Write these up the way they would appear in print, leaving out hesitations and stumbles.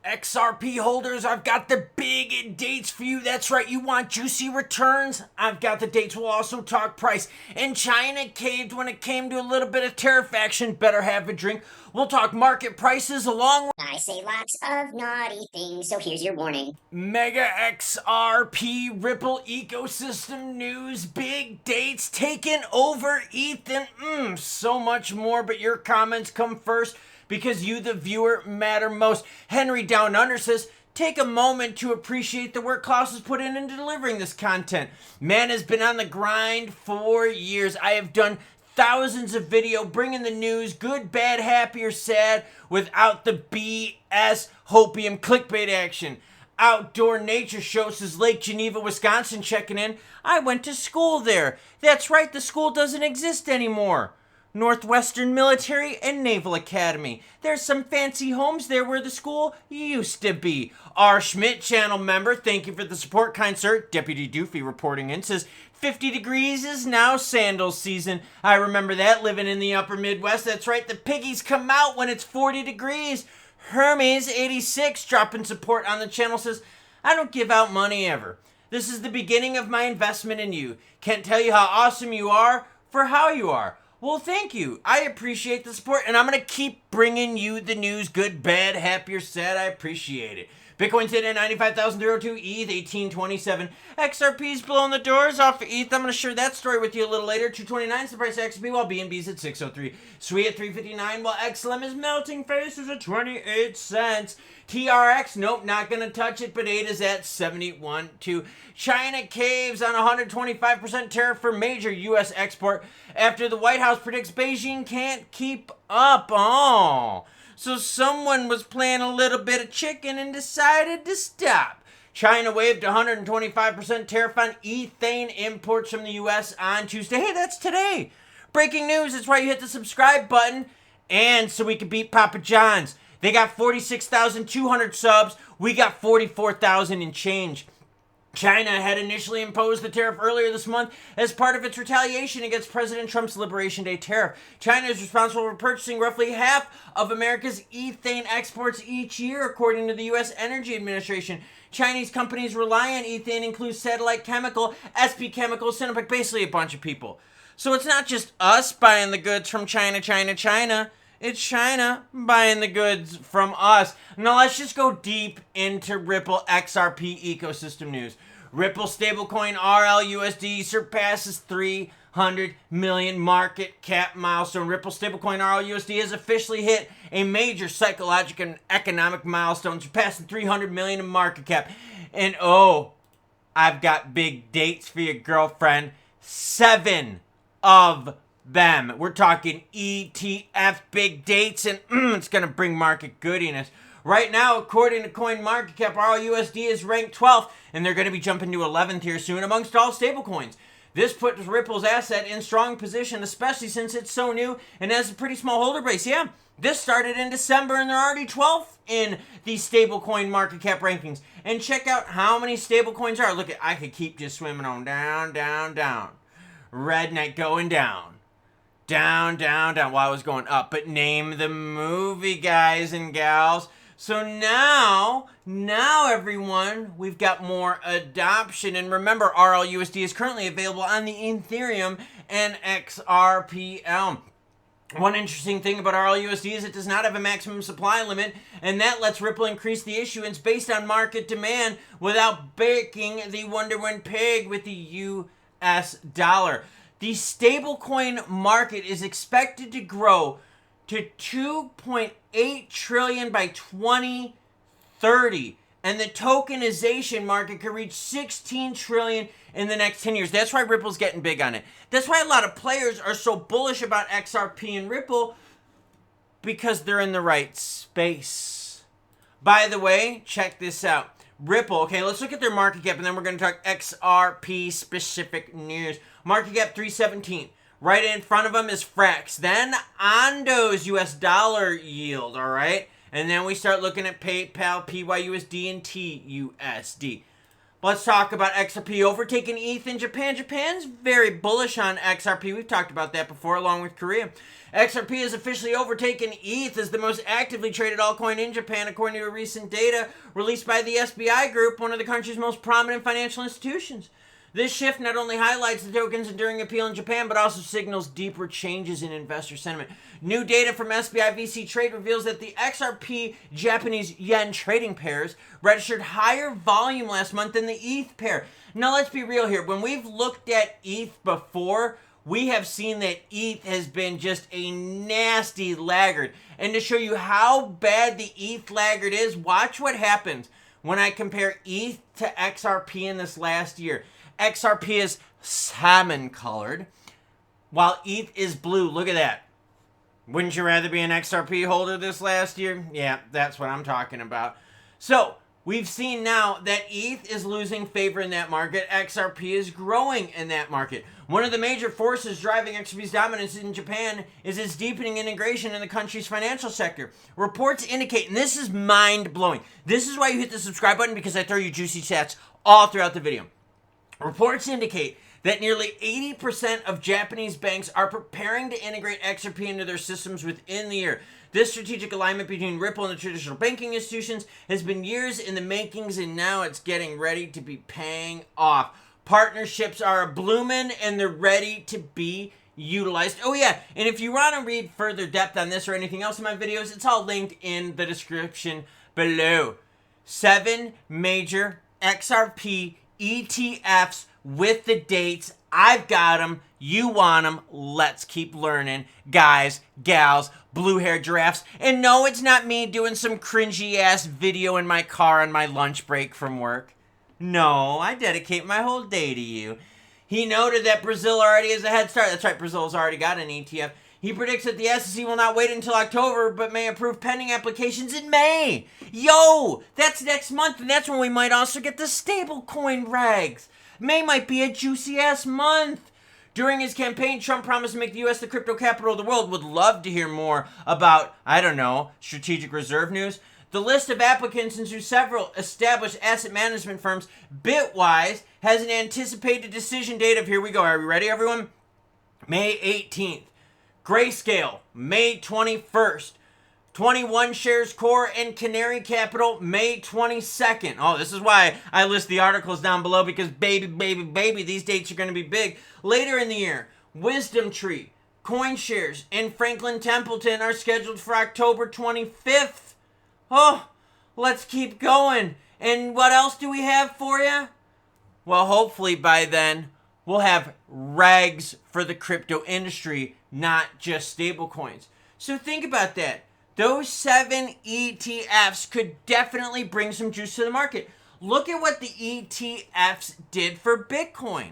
XRP holders, I've got the big dates for you. That's right, you want juicy returns? I've got the dates. We'll also talk price. And China caved when it came to a little bit of tariff action. Better have a drink. We'll talk market prices along with I say lots of naughty things, so here's your warning. Mega XRP Ripple ecosystem news, big dates taking over ETH, and so much more. But your comments come first because you, the viewer, matter most. Henry Down Under says, take a moment to appreciate the work Klaus has put in into delivering this content. Man has been on the grind for years. I have done thousands of video bringing the news, good, bad, happy, or sad, without the BS hopium clickbait action. Outdoor Nature Show says Lake Geneva, Wisconsin checking in. I went to school there. That's right, the school doesn't exist anymore. Northwestern Military and Naval Academy. There's some fancy homes there where the school used to be. R. Schmidt channel member, thank you for the support, kind sir. Deputy Doofy reporting in says 50 degrees is now sandal season. I remember that living in the upper Midwest. That's right, the piggies come out when it's 40 degrees. Hermes 86 dropping support on the channel says, I don't give out money ever. This is the beginning of my investment in you. Can't tell you how awesome you are for how you are. Well, thank you. I appreciate the support, and I'm going to keep bringing you the news, good, bad, happy, or sad. I appreciate it. Bitcoin's in at 95,002, ETH 1827. XRP's blowing the doors off of ETH. I'm going to share that story with you a little later. 229 is the price of XRP, while BNB's at 603. SWI at 359, while XLM is melting faces at 28 cents. TRX, nope, not going to touch it, but ADA's at 71.2. China caves on 125% tariff for major U.S. export after the White House predicts Beijing can't keep up. Oh, so someone was playing a little bit of chicken and decided to stop. China waived 125% tariff on ethane imports from the U.S. on Tuesday. Hey, that's today. Breaking news, that's why you hit the subscribe button. And so we can beat Papa John's. They got 46,200 subs. We got 44,000 and change. China had initially imposed the tariff earlier this month as part of its retaliation against President Trump's Liberation Day tariff. China is responsible for purchasing roughly half of America's ethane exports each year, according to the U.S. Energy Administration. Chinese companies rely on ethane include Satellite Chemical, SP Chemical, Sinopec, basically a bunch of people. So it's not just us buying the goods from China. It's China buying the goods from us. Now let's just go deep into Ripple XRP ecosystem news. Ripple stablecoin RLUSD surpasses 300 million market cap milestone. Ripple stablecoin RLUSD has officially hit a major psychological and economic milestone, surpassing 300 million in market cap. And oh, I've got big dates for you, girlfriend. 7 of them. We're talking ETF big dates, and it's going to bring market goodiness. Right now, according to CoinMarketCap, RLUSD is ranked 12th, and they're going to be jumping to 11th here soon amongst all stablecoins. This puts Ripple's asset in strong position, especially since it's so new and has a pretty small holder base. Yeah, this started in December, and they're already 12th in the stablecoin market cap rankings. And check out how many stablecoins are. Look, I could keep just swimming on down, down, down. Redneck going down. Down, down, down. Well, I was going up, but name the movie, guys and gals. So now everyone, we've got more adoption. And remember, RLUSD is currently available on the Ethereum and XRP. One interesting thing about RLUSD is it does not have a maximum supply limit, and that lets Ripple increase the issuance based on market demand without breaking the Wonder When peg with the US dollar. The stablecoin market is expected to grow to 2.8 trillion by 2030, and the tokenization market could reach 16 trillion in the next 10 years. That's why Ripple's getting big on it. That's why a lot of players are so bullish about XRP and Ripple, because they're in the right space. By the way, check this out. Ripple, okay, let's look at their market cap, and then we're going to talk XRP specific news. Market cap 317. Right in front of them is Frax. Then Ondo's US dollar yield, all right? And then we start looking at PayPal, PYUSD, and TUSD. Let's talk about XRP overtaking ETH in Japan. Japan's very bullish on XRP. We've talked about that before, along with Korea. XRP has officially overtaken ETH as the most actively traded altcoin in Japan, according to recent data released by the SBI Group, one of the country's most prominent financial institutions. This shift not only highlights the token's enduring appeal in Japan, but also signals deeper changes in investor sentiment. New data from SBI VC Trade reveals that the XRP Japanese yen trading pairs registered higher volume last month than the ETH pair. Now, let's be real here. When we've looked at ETH before, we have seen that ETH has been just a nasty laggard. And to show you how bad the ETH laggard is, watch what happens when I compare ETH to XRP in this last year. XRP is salmon colored, while ETH is blue. Look at that. Wouldn't you rather be an XRP holder this last year? Yeah, that's what I'm talking about. So, we've seen now that ETH is losing favor in that market. XRP is growing in that market. One of the major forces driving XRP's dominance in Japan is its deepening integration in the country's financial sector. Reports indicate, and this is mind-blowing. This is why you hit the subscribe button, because I throw you juicy stats all throughout the video. Reports indicate that nearly 80% of Japanese banks are preparing to integrate XRP into their systems within the year. This strategic alignment between Ripple and the traditional banking institutions has been years in the makings, and now it's getting ready to be paying off. Partnerships are a bloomin', and they're ready to be utilized. Oh yeah, and if you want to read further depth on this or anything else in my videos, it's all linked in the description below. 7 major XRP ETFs with the dates. I've got them. You want them. Let's keep learning. Guys, gals, blue-haired giraffes. And no, it's not me doing some cringy-ass video in my car on my lunch break from work. No, I dedicate my whole day to you. He noted that Brazil already has a head start. That's right, Brazil's already got an ETF. He predicts that the SEC will not wait until October, but may approve pending applications in May. Yo, that's next month, and that's when we might also get the stablecoin regs. May might be a juicy-ass month. During his campaign, Trump promised to make the U.S. the crypto capital of the world. Would love to hear more about, I don't know, strategic reserve news. The list of applicants into several established asset management firms, Bitwise, has an anticipated decision date of, here we go, are we ready, everyone? May 18th. Grayscale, May 21st. 21 Shares Core and Canary Capital, May 22nd. Oh, this is why I list the articles down below, because baby, these dates are going to be big. Later in the year, Wisdom Tree, CoinShares, and Franklin Templeton are scheduled for October 25th. Oh, let's keep going. And what else do we have for you? Well, hopefully by then, we'll have regs for the crypto industry, not just stablecoins. So think about that. Those 7 ETFs could definitely bring some juice to the market. Look at what the ETFs did for Bitcoin.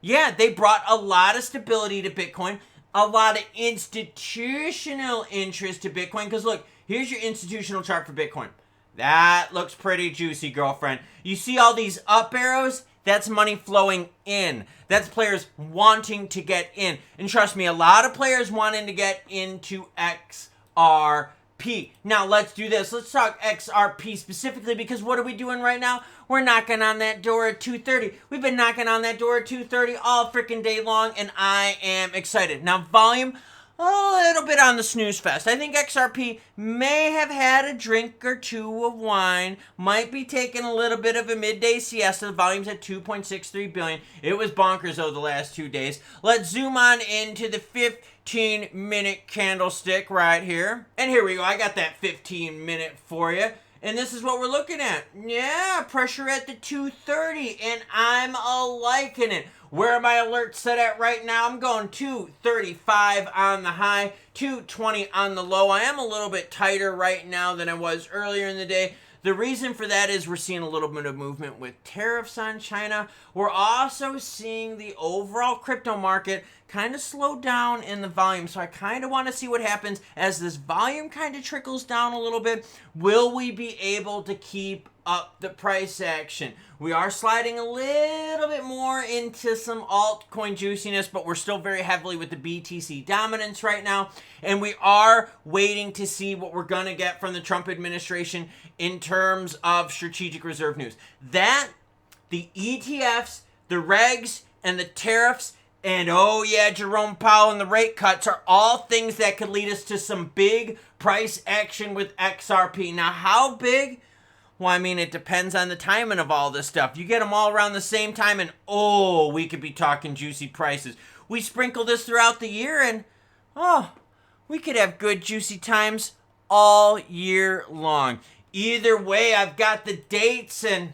Yeah, they brought a lot of stability to Bitcoin, a lot of institutional interest to Bitcoin. Because look, here's your institutional chart for Bitcoin. That looks pretty juicy, girlfriend. You see all these up arrows? That's money flowing in. That's players wanting to get in. And trust me, a lot of players wanting to get into XRP. Now, let's do this. Let's talk XRP specifically, because what are we doing right now? We're knocking on that door at 2:30. We've been knocking on that door at 2:30 all freaking day long, and I am excited. Now, volume, a little bit on the snooze fest. I think XRP may have had a drink or two of wine, might be taking a little bit of a midday siesta. The volume's at 2.63 billion. It was bonkers, though, the last 2 days. Let's zoom on into the 15-minute candlestick right here. And here we go. I got that 15-minute for you. And this is what we're looking at. Yeah, pressure at the 230, and I'm liking it. Where are my alerts set at right now? I'm going 235 on the high, 220 on the low. I am a little bit tighter right now than I was earlier in the day. The reason for that is we're seeing a little bit of movement with tariffs on China. We're also seeing the overall crypto market kind of slow down in the volume. So I kind of want to see what happens as this volume kind of trickles down a little bit. Will we be able to keep up the price action? We are sliding a little bit more into some altcoin juiciness, but we're still very heavily with the BTC dominance right now. And we are waiting to see what we're going to get from the Trump administration in terms of strategic reserve news. That the ETFs, the regs, and the tariffs, and oh yeah, Jerome Powell and the rate cuts are all things that could lead us to some big price action with XRP. Now, how big? Well, I mean, it depends on the timing of all this stuff. You get them all around the same time, and oh, we could be talking juicy prices. We sprinkle this throughout the year, and oh, we could have good juicy times all year long. Either way, I've got the dates, and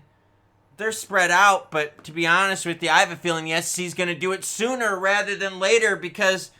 they're spread out, but to be honest with you, I have a feeling the SEC is going to do it sooner rather than later because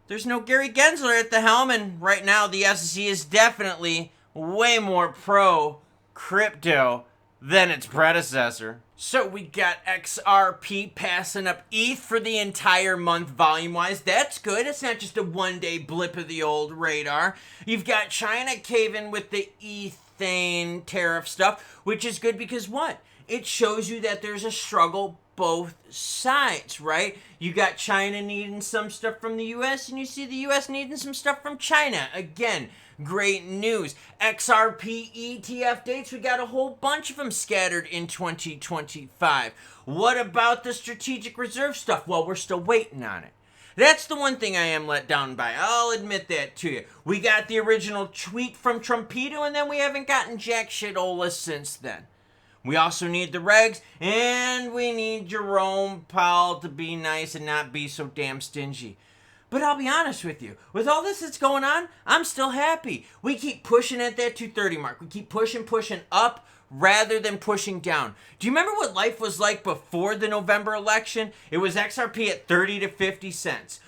there's no Gary Gensler at the helm, and right now the SEC is definitely way more pro-crypto than its predecessor. So we got XRP passing up ETH for the entire month volume-wise. That's good. It's not just a one-day blip of the old radar. You've got China caving with the ethane tariff stuff, which is good because what? It shows you that there's a struggle both sides, right? You got China needing some stuff from the US, and you see the US needing some stuff from China. Again, great news. XRP ETF dates, we got a whole bunch of them scattered in 2025. What about the strategic reserve stuff? Well, we're still waiting on it. That's the one thing I am let down by. I'll admit that to you. We got the original tweet from Trumpito, and then we haven't gotten jack shit-ola since then. We also need the regs, and we need Jerome Powell to be nice and not be so damn stingy. But I'll be honest with you, with all this that's going on, I'm still happy. We keep pushing at that 230 mark. We keep pushing up rather than pushing down. Do you remember what life was like before the November election? It was XRP at 30 to 50 cents.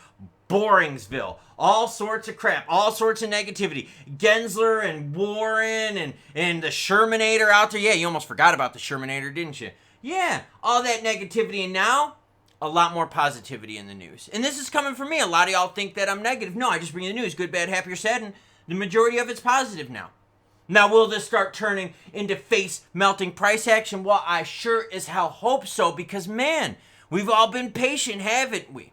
Boringsville, all sorts of crap, all sorts of negativity. Gensler and Warren and the Shermanator out there. Yeah, you almost forgot about the Shermanator, didn't you? Yeah, all that negativity, and now a lot more positivity in the news. And this is coming from me. A lot of y'all think that I'm negative. No, I just bring you the news, good, bad, happy, or sad, and the majority of it's positive now. Now, will this start turning into face-melting price action? Well, I sure as hell hope so, because man, we've all been patient, haven't we?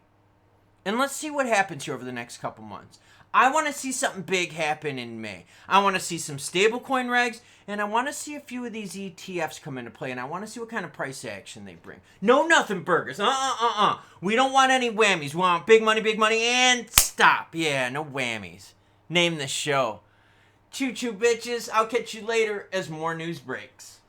And let's see what happens here over the next couple months. I want to see something big happen in May. I want to see some stablecoin regs, and I want to see a few of these ETFs come into play, and I want to see what kind of price action they bring. No nothing burgers. We don't want any whammies. We want big money, and stop. Yeah, no whammies. Name the show. Choo-choo, bitches. I'll catch you later as more news breaks.